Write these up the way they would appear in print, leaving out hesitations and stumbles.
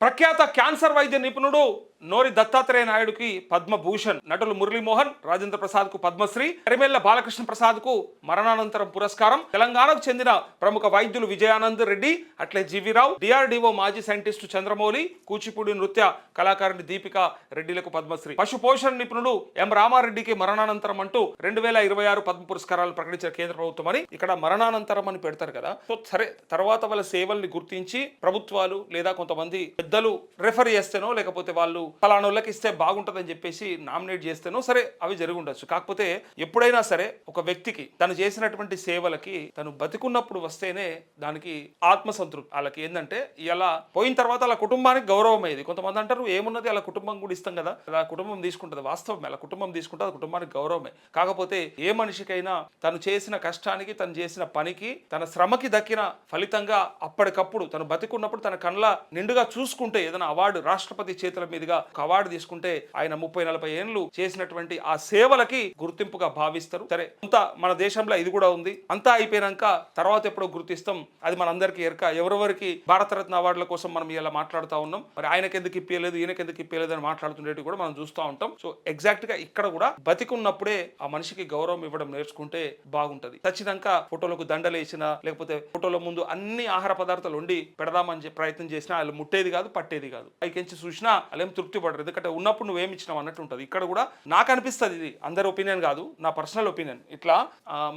ప్రఖ్యాత క్యాన్సర్ వైద్య నిపుణుడు నోరి దత్తాత్రేయ నాయుడుకి పద్మభూషణ్, నటులు మురళీమోహన్, రాజేంద్ర ప్రసాద్ కు పద్మశ్రీ, ఎరిమెల్ల బాలకృష్ణ ప్రసాద్ కు మరణానంతరం పురస్కారం, తెలంగాణకు చెందిన ప్రముఖ వైద్యులు విజయానంద్ రెడ్డి, అట్లే జీవీరావు, డిఆర్డీఓ మాజీ సైంటిస్టు చంద్రమౌళి, కూచిపూడి నృత్య కళాకారిణి దీపికా రెడ్డిలకు పద్మశ్రీ, పశు పోషణ నిపుణుడు ఎం రామారెడ్డికి మరణానంతరం అంటూ 2026 పద్మ పురస్కారాలు ప్రకటించిన కేంద్ర ప్రభుత్వం అని ఇక్కడ మరణానంతరం అని పెడతారు కదా. సో సరే, తర్వాత వాళ్ళ సేవల్ని గుర్తించి ప్రభుత్వాలు లేదా కొంతమంది పెద్దలు రెఫర్ చేస్తేనో లేకపోతే వాళ్ళు ఫలానోళ్ళకి ఇస్తే బాగుంటుందని చెప్పేసి నామినేట్ చేస్తేనో సరే అవి జరిగి ఉండొచ్చు. కాకపోతే ఎప్పుడైనా సరే ఒక వ్యక్తికి తను చేసినటువంటి సేవలకి తను బతికున్నప్పుడు వస్తేనే దానికి ఆత్మసంతృప్తి. వాళ్ళకి ఏంటంటే ఇలా పోయిన తర్వాత వాళ్ళ కుటుంబానికి గౌరవం అయ్యేది. కొంతమంది అంటారు ఏమున్నది అలా కుటుంబం కూడా ఇస్తాం కదా, అలా కుటుంబం తీసుకుంటుంది. వాస్తవమే, అలా కుటుంబం తీసుకుంటే కుటుంబానికి గౌరవమే. కాకపోతే ఏ మనిషికైనా తను చేసిన కష్టానికి, తను చేసిన పనికి, తన శ్రమకి దక్కిన ఫలితంగా అప్పటికప్పుడు తను బతికున్నప్పుడు తన కళ్ళ నిండుగా చూసుకుంటే ఏదైనా అవార్డు రాష్ట్రపతి చేతుల మీదుగా ఒక అవార్డు తీసుకుంటే ఆయన 30-40 ఏళ్ళు చేసినటువంటి ఆ సేవలకి గుర్తింపుగా భావిస్తారు. సరే, అంతా మన దేశంలో ఇది కూడా ఉంది. అంతా అయిపోయినాక తర్వాత ఎప్పుడో గుర్తిస్తాం, అది మనందరికీ ఎరక. ఎవరెవరికి భారతరత్న అవార్డుల కోసం మనం ఇలా మాట్లాడుతూ ఉన్నాం, మరి ఆయనకి ఎందుకు ఇప్పలేదు, ఈయనకి ఎందుకు ఇప్పలేదు అని మాట్లాడుతుండేవి కూడా మనం చూస్తూ ఉంటాం. సో ఎగ్జాక్ట్ గా ఇక్కడ కూడా బతికున్నప్పుడే ఆ మనిషికి గౌరవం ఇవ్వడం నేర్చుకుంటే బాగుంటది. ఖచ్చితంగా ఫోటోలకు దండలేసినా లేకపోతే ఫోటోల ముందు అన్ని ఆహార పదార్థాలు వండి పెడదామని ప్రయత్నం చేసినా వాళ్ళు ముట్టేది కాదు, పట్టేది కాదు. పైకెంచి చూసినా వాళ్ళేం తృప్తి పడరు, ఎందుకంటే ఉన్నప్పుడు నువ్వేమి ఇచ్చినావు అన్నట్టు ఉంటుంది. ఇక్కడ కూడా నాకు అనిపిస్తుంది, ఇది అందరి ఒపీనియన్ కాదు, నా పర్సనల్ ఒపీనియన్. ఇట్లా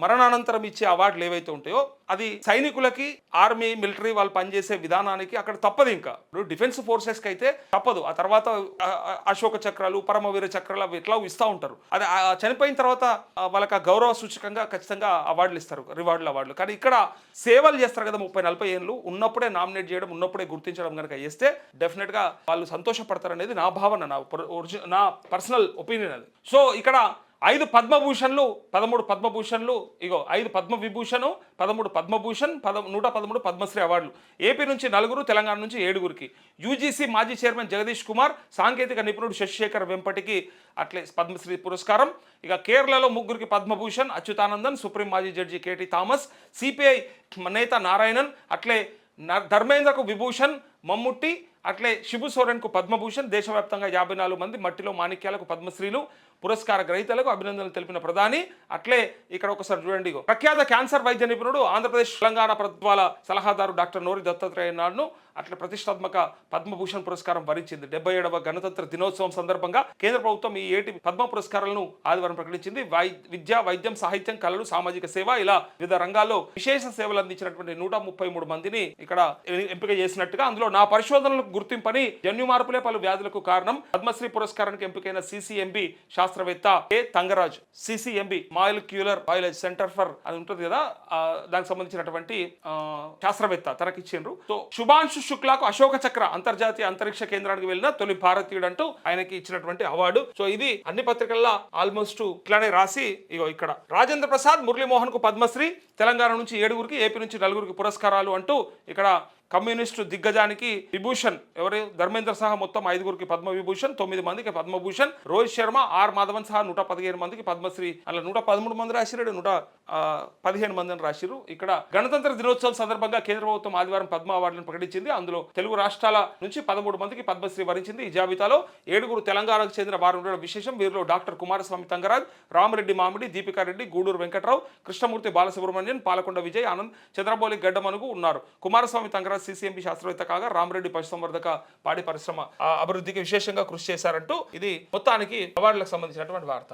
మరణానంతరం ఇచ్చే అవార్డులు ఏవైతే ఉంటాయో అది సైనికులకి, ఆర్మీ, మిలిటరీ వాళ్ళు పనిచేసే విధానానికి అక్కడ తప్పదు. ఇంకా ఇప్పుడు డిఫెన్స్ ఫోర్సెస్ కి అయితే తప్పదు. ఆ తర్వాత అశోక చక్రాలు, పరమవీర చక్రాలు అవి ఎట్లా ఇస్తూ ఉంటారు. అది చనిపోయిన తర్వాత వాళ్ళకి ఆ గౌరవ సూచకంగా ఖచ్చితంగా అవార్డులు ఇస్తారు, అవార్డులు. కానీ ఇక్కడ సేవలు చేస్తారు కదా 30-40 ఏళ్ళు, ఉన్నప్పుడే నామినేట్ చేయడం, ఉన్నప్పుడే గుర్తించడం కనుక చేస్తే డెఫినెట్ గా వాళ్ళు సంతోషపడతారు అనేది నా భావన, నా పర్సనల్ ఒపీనియన్ అది. సో ఇక్కడ 5 పద్మభూషణ్లు, 13 పద్మభూషణ్లు, 5 పద్మవిభూషణ్, 13 పద్మభూషణ్, 113 పద్మశ్రీ అవార్డులు. ఏపీ నుంచి 4, తెలంగాణ నుంచి 7. యూజీసీ మాజీ చైర్మన్ జగదీష్ కుమార్, సాంకేతిక నిపుణుడు శశిశేఖర్ వెంపటికి అట్లే పద్మశ్రీ పురస్కారం. కేరళలో 3 పద్మభూషణ్, అచ్యుతానందన్, సుప్రీం మాజీ జడ్జి కేటీ థామస్, సిపిఐ నేత నారాయణన్, అట్లే ధర్మేంద్రకు విభూషణ్, మమ్ముట్టి, అట్లే శిబు సోరెన్కు పద్మభూషణ్. దేశవ్యాప్తంగా 54 మంది మట్టిలో మాణిక్యాలకు పద్మశ్రీలు. పురస్కార గ్రహీతలకు అభినందనలు తెలిపిన ప్రధాని. అట్లే ఇక్కడ ఒకసారి చూడండి, ప్రఖ్యాత క్యాన్సర్ వైద్య నిపుణుడు, ఆంధ్రప్రదేశ్ తెలంగాణ ప్రభుత్వాల సలహాదారు డాక్టర్ నోరి దత్తాత్రేయ నాయుడును అట్లా ప్రతిష్టాత్మక పద్మభూషణ్ పురస్కారం వరించింది. 77వ గణతంత్ర దినోత్సవం సందర్భంగా కేంద్ర ప్రభుత్వం ఈ 7 పద్మ పురస్కారాలను ఆదివారం ప్రకటించింది. విద్య, వైద్యం, సాహిత్యం, కళలు, సామాజిక సేవ ఇలా వివిధ రంగాల్లో విశేష సేవలు అందించినటువంటి 133 మందిని ఇక్కడ ఎంపిక చేసినట్టుగా, అందులో నా పరిశోధనలకు గుర్తింపని జన్యు మార్పులే పలు వ్యాధులకు కారణం పద్మశ్రీ పురస్కారానికి ఎంపికైన సిసిఎంబి శాస్త్రవేత్త A Thangaraj, CCMB molecular biology centre for అది ఉంటుంది కదా, దానికి సంబంధించినటువంటి శాస్త్రవేత్త తనకిచ్చిండ్రు. సో శుభాంశు శుక్లాకు అశోక చక్ర అంతర్జాతీయ అంతరిక్ష కేంద్రానికి వెళ్ళిన తొలి భారతీయుడు అంటూ ఆయనకి ఇచ్చినటువంటి అవార్డు. సో ఇది అన్ని పత్రికల్లో ఆల్మోస్ట్ ఇట్లానే రాసి ఇక్కడ రాజేంద్ర ప్రసాద్, మురళీమోహన్ కు పద్మశ్రీ, తెలంగాణ నుంచి 7, ఏపీ నుంచి 4 పురస్కారాలు అంటూ ఇక్కడ కమ్యూనిస్టు దిగ్గజానికి విభూషణ్ ఎవరు ధర్మేంద్ర సహా మొత్తం 5 పద్మ విభూషణ్, 9 మందికి పద్మభూషణ్, రోహిత్ శర్మ, ఆర్ మాధవన్ సహా 115 మందికి పద్మశ్రీ, అలా 113 మంది రాసిరు, 115 మందిని రాసిరు. ఇక్కడ గణతంత్ర దినోత్సవం సందర్భంగా కేంద్ర ప్రభుత్వం ఆదివారం పద్మ అవార్డులను ప్రకటించింది. అందులో తెలుగు రాష్ట్రాల నుంచి 13 మందికి పద్మశ్రీ వరించింది. ఈ జాబితాలో 7 తెలంగాణకు చెందిన వారు ఉండడం విశేషం. వీరిలో డాక్టర్ కుమారస్వామి తంగరాజ్, రామరెడ్డి మామిడి, దీపికా రెడ్డి, గూడూరు వెంకట్రావు, కృష్ణమూర్తి బాలసుబ్రహ్మణ్యన్, పాలకొండ విజయ్, ఆనంద్, చంద్రబౌలి గడ్డమనుగు ఉన్నారు. కుమారస్వామి తంగరాజ్ సిసిఎంబి శాస్త్రవేత్త కాగా, రామరెడ్డి పశుసంవర్ధక పాడి పరిశ్రమ అభివృద్ధికి విశేషంగా కృషి చేశారంటూ ఇది మొత్తానికి అవార్డులకు సంబంధించినటువంటి వార్త.